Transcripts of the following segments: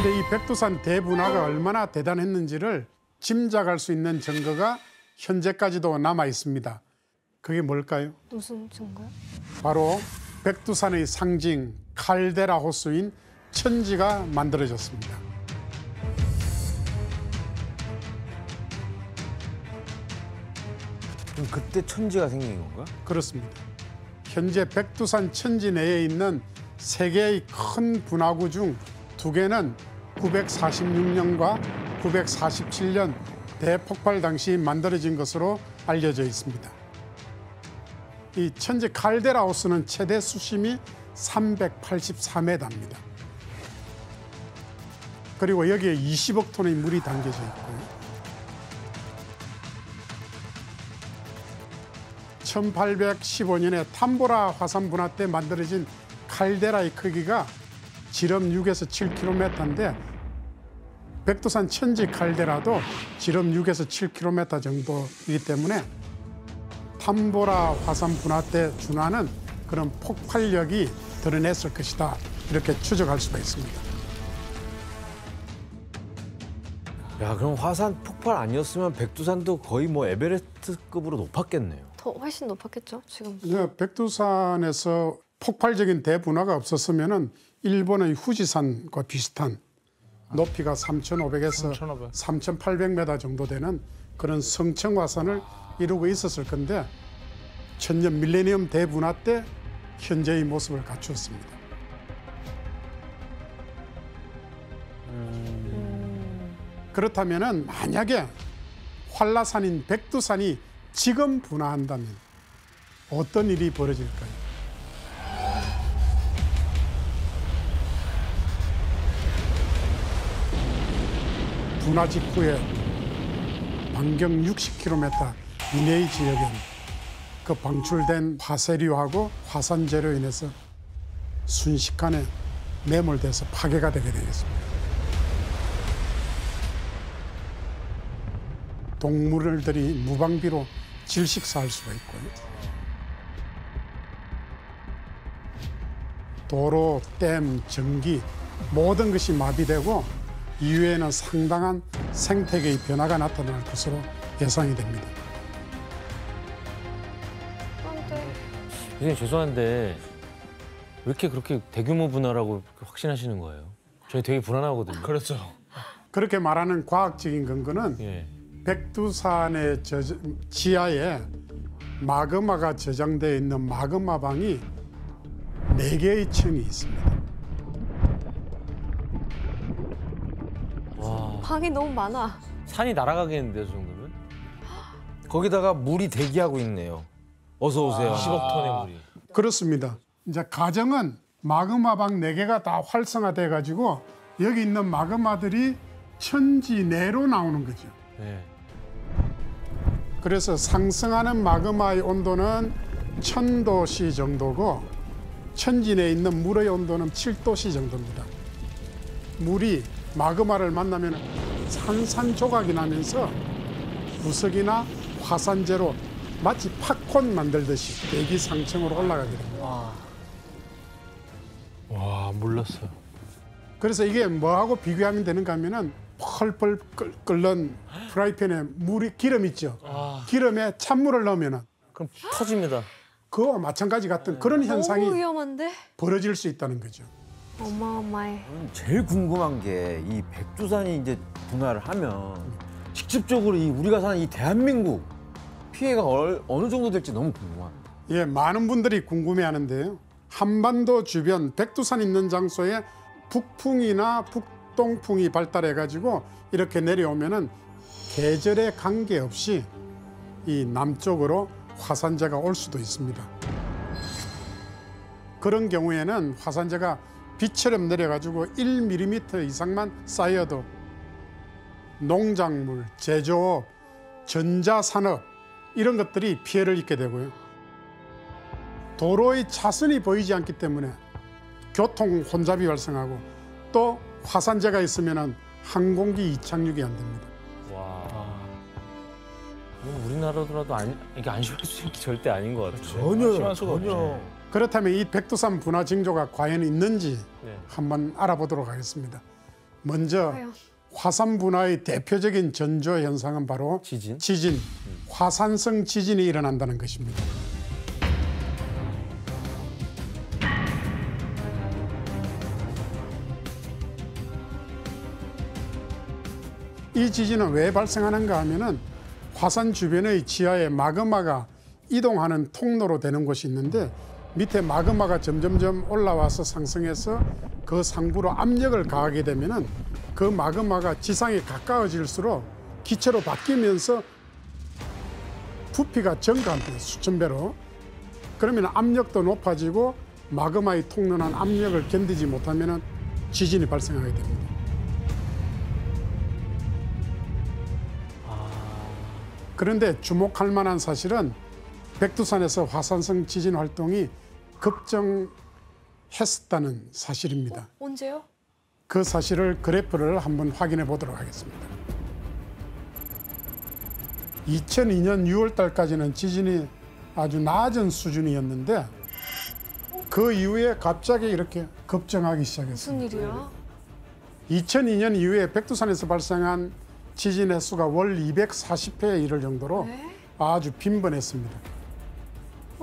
그런데 이 백두산 대분화가 얼마나 대단했는지를 짐작할 수 있는 증거가 현재까지도 남아 있습니다. 그게 뭘까요? 무슨 증거요? 바로 백두산의 상징 칼데라 호수인 천지가 만들어졌습니다. 그럼 그때 천지가 생긴 건가? 그렇습니다. 현재 백두산 천지 내에 있는 세 개의 큰 분화구 중 두 개는 946년과 947년 대폭발 당시 만들어진 것으로 알려져 있습니다. 이 천지 칼데라 호수는 최대 수심이 384m입니다. 그리고 여기에 20억 톤의 물이 담겨져 있고요. 1815년에 탐보라 화산 분화 때 만들어진 칼데라의 크기가 지름 6에서 7km인데 백두산 천지 칼데라도 지름 6에서 7km 정도이기 때문에 탐보라 화산 분화 때 준하는 그런 폭발력이 드러냈을 것이다. 이렇게 추정할 수가 있습니다. 야, 그럼 화산 폭발 아니었으면 백두산도 거의 뭐 에베레스트급으로 높았겠네요. 더 훨씬 높았겠죠, 지금. 백두산에서 폭발적인 대분화가 없었으면은 일본의 후지산과 비슷한 높이가 3,500에서 3,800m 정도 되는 그런 성층화산을 이루고 있었을 건데 천년 밀레니엄 대분화 때 현재의 모습을 갖추었습니다. 그렇다면은 만약에 활라산인 백두산이 지금 분화한다면 어떤 일이 벌어질까요? 분화 직후에 반경 60km 이내의 지역엔 그 방출된 화쇄류하고 화산재로 인해서 순식간에 매몰돼서 파괴가 되게 되겠습니다. 동물들이 무방비로 질식사할 수가 있고요. 도로, 댐, 전기 모든 것이 마비되고 이후에는 상당한 생태계의 변화가 나타날 것으로 예상이 됩니다. 선생님 죄송한데 왜 이렇게 그렇게 대규모 분화라고 확신하시는 거예요? 저희 되게 불안하거든요. 그렇죠. 그렇게 말하는 과학적인 근거는 백두산의 지하에 마그마가 저장되어 있는 마그마방이 4개의 층이 있습니다. 와, 방이 너무 많아. 산이 날아가겠는데요, 저 정도면? 거기다가 물이 대기하고 있네요. 어서 오세요. 20억 톤의 물이. 그렇습니다. 이제 가정은 마그마방 4개가 다 활성화돼 가지고 여기 있는 마그마들이 천지 내로 나오는 거죠. 네. 그래서 상승하는 마그마의 온도는 1000도씨 정도고 천지 내에 있는 물의 온도는 7도씨 정도입니다. 물이 마그마를 만나면 산산조각이 나면서 부석이나 화산재로 마치 팝콘 만들듯이 대기 상층으로 올라가게 됩니다. 와, 몰랐어요. 그래서 이게 뭐하고 비교하면 되는가 하면은 펄펄 끓는 프라이팬에 기름 있죠. 기름에 찬물을 넣으면은 그럼 터집니다. 그와 마찬가지 같은 그런 현상이 너무 위험한데? 벌어질 수 있다는 거죠. 어마어마해. 제일 궁금한 게 이 백두산이 이제 분화를 하면 직접적으로 우리가 사는 이 대한민국 피해가 어느 정도 될지 너무 궁금합니다. 예, 많은 분들이 궁금해하는데요. 한반도 주변 백두산 있는 장소에 북풍이나 북동풍이 발달해가지고 이렇게 내려오면은 계절에 관계없이 이 남쪽으로 화산재가 올 수도 있습니다. 그런 경우에는 화산재가 비처럼 내려가지고 1mm 이상만 쌓여도 농작물, 제조업, 전자산업 이런 것들이 피해를 입게 되고요. 도로의 차선이 보이지 않기 때문에 교통 혼잡이 발생하고 또 화산재가 있으면 항공기 이착륙이 안 됩니다. 와. 이건 우리나라더라도 이게 안심할 수 있는 게 절대 아닌 것 같아요. 전혀요. 전혀. 그렇다면 이 백두산 분화 징조가 과연 있는지 네. 한번 알아보도록 하겠습니다. 먼저 과연. 화산 분화의 대표적인 전조 현상은 바로 지진? 화산성 지진이 일어난다는 것입니다. 이 지진은 왜 발생하는가 하면은 화산 주변의 지하에 마그마가 이동하는 통로로 되는 곳이 있는데 밑에 마그마가 점점점 올라와서 상승해서 그 상부로 압력을 가하게 되면은 그 마그마가 지상에 가까워질수록 기체로 바뀌면서 부피가 증가합니다. 수천 배로. 그러면 압력도 높아지고 마그마의 통로난 압력을 견디지 못하면은 지진이 발생하게 됩니다. 그런데 주목할 만한 사실은 백두산에서 화산성 지진 활동이 급증했었다는 사실입니다. 언제요? 그 사실을 그래프를 한번 확인해 보도록 하겠습니다. 2002년 6월 달까지는 지진이 아주 낮은 수준이었는데 그 이후에 갑자기 이렇게 급증하기 시작했습니다. 무슨 일이야? 2002년 이후에 백두산에서 발생한 지진 횟수가 월 240회에 이를 정도로 네? 아주 빈번했습니다.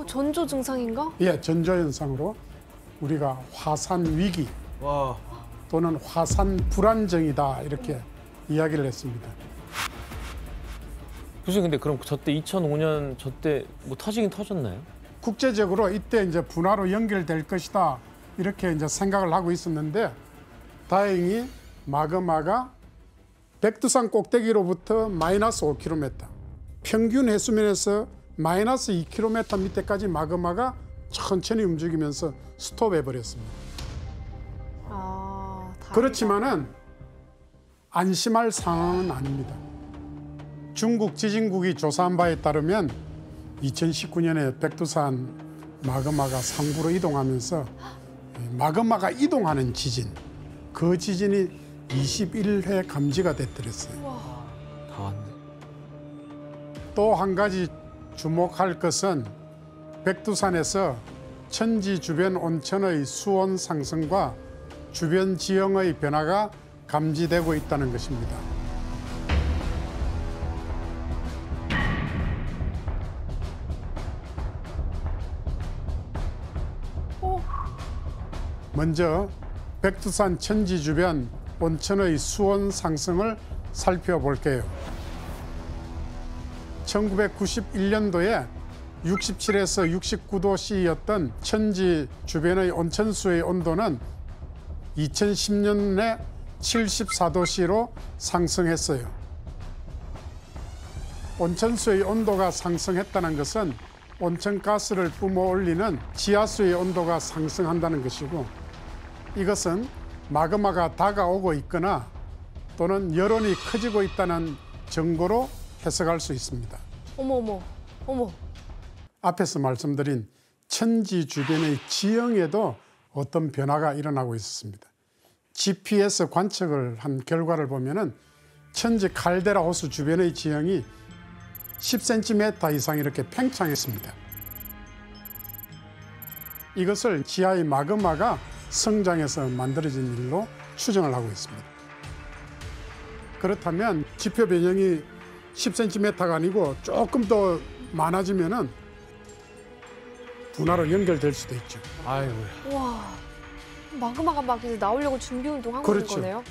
전조 증상인가? 예, 전조 현상으로 우리가 화산 위기 와. 또는 화산 불안정이다 이렇게 이야기를 했습니다. 교수님 근데 그럼 저때 2005년 저때 뭐 터지긴 터졌나요? 국제적으로 이때 이제 분화로 연결될 것이다 이렇게 이제 생각을 하고 있었는데 다행히 마그마가 백두산 꼭대기로부터 마이너스 5km, 평균 해수면에서 마이너스 2km 밑에까지 마그마가 천천히 움직이면서 스톱해 버렸습니다. 다행이다. 그렇지만은 안심할 상황은 아닙니다. 중국 지진국이 조사한 바에 따르면 2019년에 백두산 마그마가 상부로 이동하면서 마그마가 이동하는 지진, 그 지진이 21회 감지가 됐더랬어요. 다 왔네. 또 한 가지 주목할 것은 백두산에서 천지 주변 온천의 수온 상승과 주변 지형의 변화가 감지되고 있다는 것입니다. 먼저 백두산 천지 주변 온천의 수온 상승을 살펴볼게요. 1991년도에 67에서 69도씨였던 천지 주변의 온천수의 온도는 2010년에 74도씨로 상승했어요. 온천수의 온도가 상승했다는 것은 온천가스를 뿜어올리는 지하수의 온도가 상승한다는 것이고 이것은 마그마가 다가오고 있거나 또는 여론이 커지고 있다는 증거로 해석할 수 있습니다. 어머. 앞에서 말씀드린 천지 주변의 지형에도 어떤 변화가 일어나고 있었습니다. GPS 관측을 한 결과를 보면은 천지 칼데라 호수 주변의 지형이 10cm 이상 이렇게 팽창했습니다. 이것을 지하의 마그마가 성장해서 만들어진 일로 추정을 하고 있습니다. 그렇다면 지표 변형이 10cm가 아니고 조금 더 많아지면은 분화로 연결될 수도 있죠. 아이고. 와, 마그마가 막 이제 나오려고 준비 운동하고 그렇죠. 있는 거네요?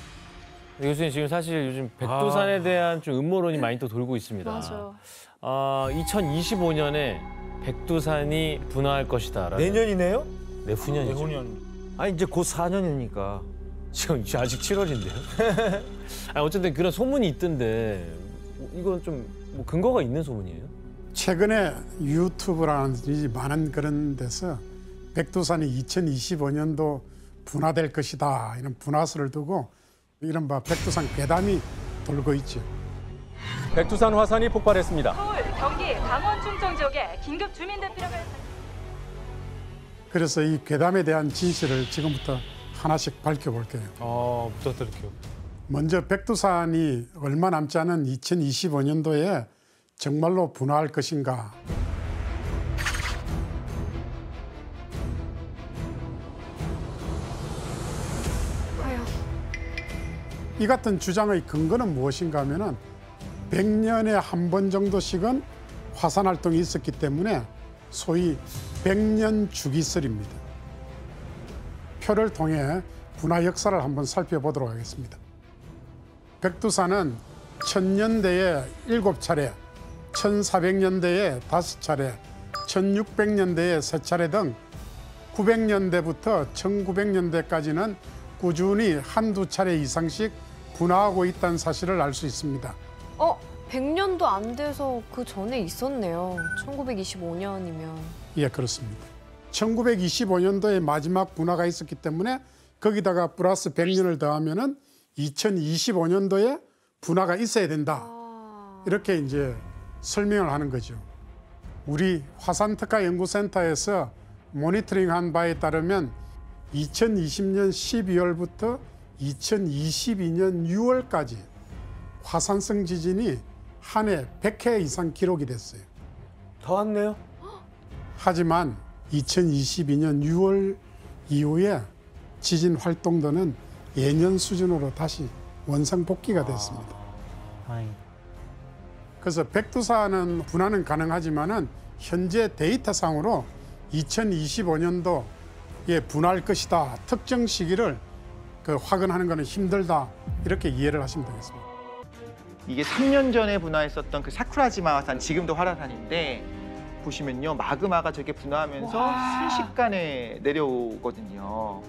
교수님 지금 사실 요즘 백두산에 대한 좀 음모론이 많이 또 돌고 있습니다. 맞아요. 2025년에 백두산이 분화할 것이다. 내년이네요? 내후년이죠. 아니 이제 곧 4년이니까. 지금 아직 7월인데요. 아니, 어쨌든 그런 소문이 있던데 이건 좀 뭐 근거가 있는 소문이에요? 최근에 유튜브라든지 많은 그런 데서 백두산이 2025년도 분화될 것이다 이런 분화설을 두고 이른바 백두산 괴담이 돌고 있죠. 백두산 화산이 폭발했습니다. 서울, 경기, 강원, 충청 지역에 긴급 주민 대피령을 그래서 이 괴담에 대한 진실을 지금부터 하나씩 밝혀볼게요. 부탁드릴게요. 먼저 백두산이 얼마 남지 않은 2025년도에 정말로 분화할 것인가. 과연. 이 같은 주장의 근거는 무엇인가 하면은 100년에 한 번 정도씩은 화산 활동이 있었기 때문에 소위 100년 주기설입니다. 표를 통해 분화 역사를 한번 살펴보도록 하겠습니다. 백두산은 1000년대에 7차례, 1400년대에 5차례, 1600년대에 3차례 등 900년대부터 1900년대까지는 꾸준히 한두 차례 이상씩 분화하고 있다는 사실을 알 수 있습니다. 100년도 안 돼서 그 전에 있었네요. 1925년이면. 예, 그렇습니다. 1925년도에 마지막 분화가 있었기 때문에 거기다가 플러스 100년을 더하면은 2025년도에 분화가 있어야 된다. 이렇게 이제 설명을 하는 거죠. 우리 화산특화연구센터에서 모니터링한 바에 따르면 2020년 12월부터 2022년 6월까지 화산성 지진이 한 해 100회 이상 기록이 됐어요. 더 왔네요. 하지만 2022년 6월 이후에 지진 활동도는 예년 수준으로 다시 원상복귀가 됐습니다. 그래서 백두산은 분화는 가능하지만은 현재 데이터상으로 2025년도에 분화할 것이다. 특정 시기를 확언하는 것은 힘들다. 이렇게 이해를 하시면 되겠습니다. 이게 3년 전에 분화했었던 그 사쿠라지마 화산, 지금도 활화산인데 보시면요, 마그마가 저렇게 분화하면서 순식간에 내려오거든요.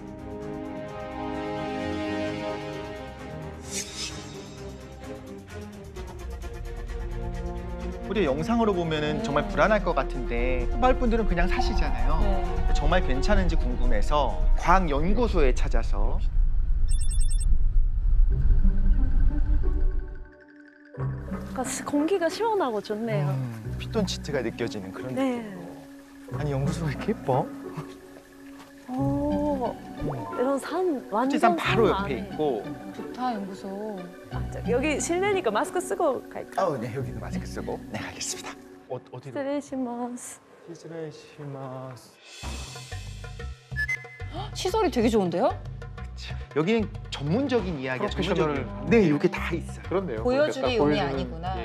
우리 영상으로 보면은 정말 불안할 것 같은데 마을 분들은 그냥 사시잖아요. 정말 괜찮은지 궁금해서 과학연구소에 찾아서 공기가 시원하고 좋네요. 피톤치드가 느껴지는 그런 네. 느낌. 아니, 연구소가 이렇게 예뻐? 이런 산 완전 후지산 바로 산 옆에 안에. 있고. 좋다, 연구소. 여기 실내니까 마스크 쓰고 갈까? 네, 여기는 마스크 쓰고. 네, 알겠습니다. 어디로? 스트레시마스. 시즈레시마스. 시설이 되게 좋은데요? 여기는 전문적인 이야기야, 전문적인. 네, 이게 다 있어요. 그렇네요. 보여주기 용이 아니구나.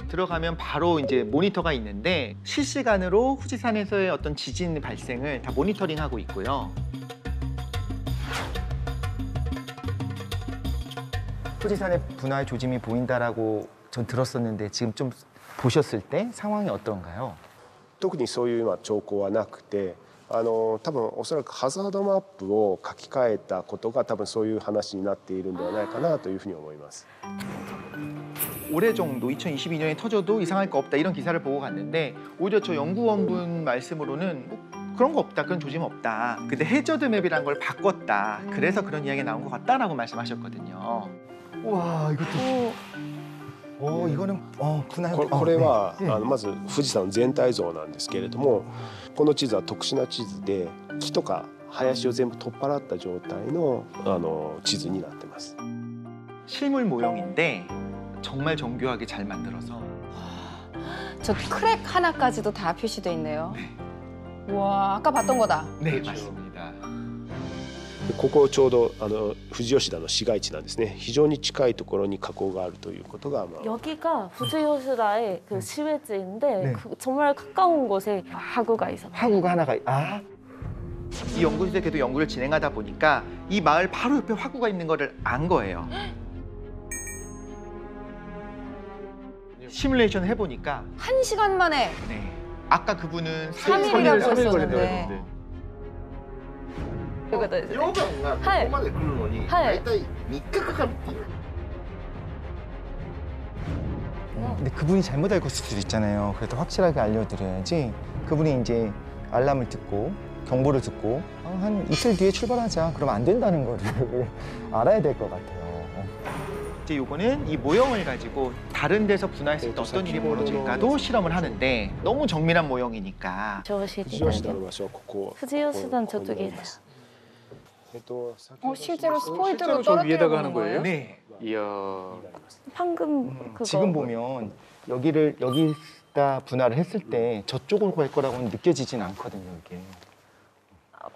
들어가면 바로 이제 모니터가 있는데 실시간으로 후지산에서의 어떤 지진 발생을 다 모니터링하고 있고요. 후지산의 분화의 조짐이 보인다라고 전 들었었는데 지금 좀 보셨을 때 상황이 어떤가요? 特にそういう兆候はなくて、多分おそらくハザードマップを書き換えたことが多分そういう話になっているんではないかなというふうに思います。 올해 정도 2022년에 터져도 이상할 거 없다 이런 기사를 보고 갔는데 오히려 저 연구원분 말씀으로는 뭐 그런 거 없다, 그런 조짐 없다. 근데 해저드 맵이란 걸 바꿨다. 그래서 그런 이야기가 나온 것 같다라고 말씀하셨거든요. 와, 이것도. 이거는 분할. これはまず富士山の全体像なんですけれども、この地図は特殊な地図で木とか林を全部取っ払った状態の地図になってます。 실물 모형인데 정말 정교하게 잘 만들어서. 저 크랙 하나까지도 다 표시돼 있네요. 와, 아까 봤던 거다. 네, 맞습니다. ここちょうど富士吉田の市街地なんですね。非常に近いところに火口があるということが여기가 부지요시다의 그 시외지인데 네. 정말 가까운 곳에 하구가 있어요. 화구가 하나가 이 연구소에 계속 연구를 진행하다 보니까 이 마을 바로 옆에 화구가 있는 거를 안 거예요. 시뮬레이션 해보니까 1시간 만에 네. 아까 그분은 3일이라고 3일 했었는데. ということですね。溶岩がここまで来るのにはい大体3日かかるっていう。 근데 그분이 잘못 알고 있을 수도 있잖아요. 그래도 확실하게 알려드려야지. 그분이 이제 알람을 듣고 경보를 듣고 한 이틀 뒤에 출발하자. 그러면 안 된다는 거를 알아야 될 것 같아요. 이제 요거는 이 모형을 가지고 다른 데서 분화했을 때 어떤 일이 벌어질까도 실험을 하는데 너무 정밀한 모형이니까. 教えて富いただけ士吉田の場所はここ。 부지요시단 저쪽이래요. 실제로 스포이드로 저 위에다가 떨어뜨려 하는 보는 거예요? 네. 이야. 방금 그거 지금 보면 여기다 분할을 했을 때 저쪽으로 갈 거라고는 느껴지진 않거든요, 이게.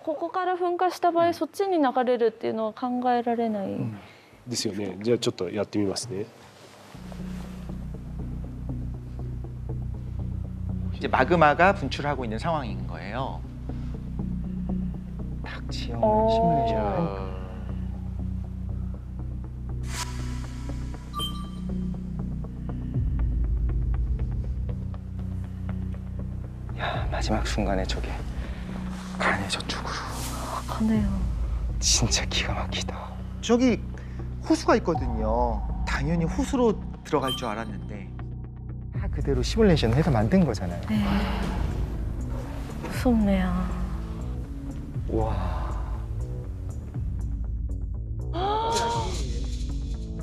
ここから噴火した場合そっちに流れるっていうのは考えられない。ですよね。じゃあちょっとやってみますね。 이제 마그마가 분출하고 있는 상황인 거예요. 딱 지형을 시뮬레이션. 야, 마지막 순간에 저게 가네 저쪽으로. 가네요. 진짜 기가 막히다. 저기 호수가 있거든요. 당연히 호수로 들어갈 줄 알았는데 다 그대로 시뮬레이션 해서 만든 거잖아요. 네. 무섭네요. 와.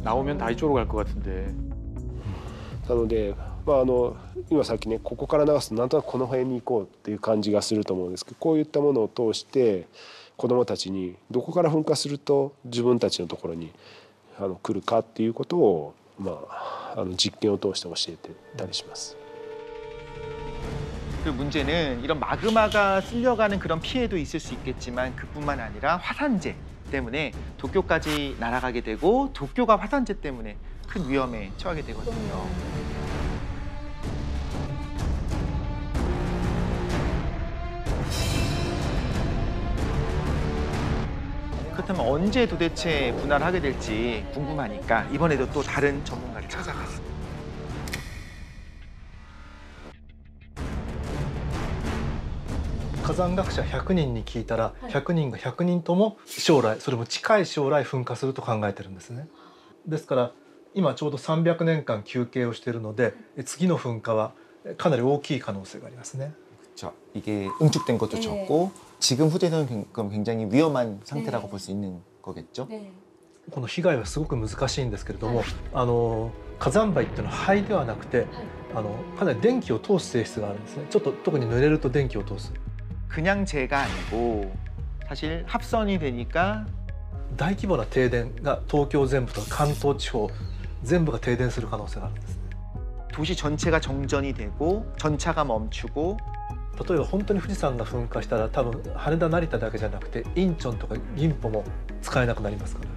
나오면 다 이쪽으로 갈 것 같은데. なので、今さっきねここから流すとなんとなくこの辺に行こうっていう感じがすると思うんですけど、こういったものを通して子どもたちにどこから噴火すると自分たちのところに来るかっていうことを、実験を通して教えてたりします。 그 문제는 이런 마그마가 쓸려가는 그런 피해도 있을 수 있겠지만 그뿐만 아니라 화산재 때문에 도쿄까지 날아가게 되고 도쿄가 화산재 때문에 큰 위험에 처하게 되거든요. 그렇다면 언제 도대체 분할을 하게 될지 궁금하니까 이번에도 또 다른 전문가를 찾아갔습니다.火山学者100人に聞いたら100人が100人とも将来それも近い将来噴火すると考えてるんですね。ですから今ちょうど300年間休憩をしているので次の噴火はかなり大きい可能性がありますね。 그렇죠. 이게 응축된 것도 적고 지금 후대는 그럼 굉장히 위험한 상태라고 볼 수 있는 거겠죠. この被害はすごく難しいんですけれども、火山灰っていうのは灰ではなくてかなり電気を通す性質があるんですね。ちょっと特に濡れると電気を通す。 그냥 재가 아니고 사실 합선이 되니까 大規模な停電が東京全部と関東地方全部が停電する可能性があるんですね。 도시 전체가 정전이 되고 전차가 멈추고 例えば本当に富士山が噴火したら多分羽田成田だけじゃなくてインチョンとか銀浦も使えなくなりますから。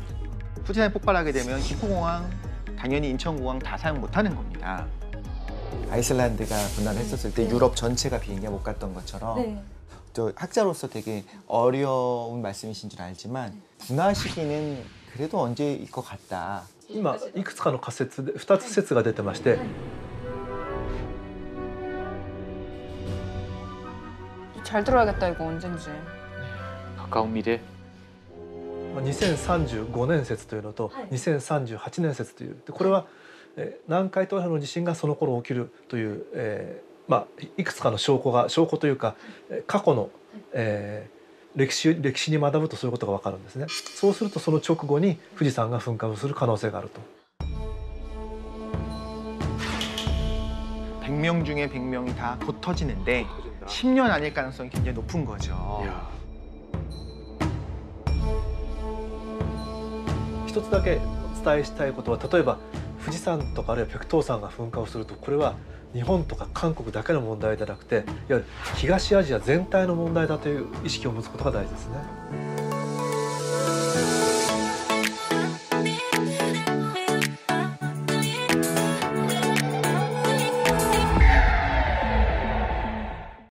富士山폭발하게 되면 김포공항, 당연히 인천공항 다 사용 못하는 겁니다. 아이슬란드가 분할했었을 때 유럽 전체가 비행기가 못 갔던 것처럼 저 학자로서 되게 어려운 말씀이신 줄 알지만 분화 시기는 그래도 언제일 것 같다. 今いくつかの仮説で2つ説が出てまして、 잘 들어야겠다 이거 언젠지. 가까운 미래. 2035年説というのと2038年説というこれは南海トラフの地震がその頃起きるという、いくつかの証拠というか過去の、歴史に学ぶとそういうことが分かるんですね。そうするとその直後に富士山が噴火をする可能性があると。 100명 중에 100명이 다 곧 터지는데 10년 아닐 가능성이 굉장히 높은 거죠. 一つだけお伝えしたいことは例えば富士山とかあるいは白頭山が噴火をするとこれは日本とか韓国だけの問題じゃなくていわゆる東アジア全体の問題だという意識を持つことが大事ですね。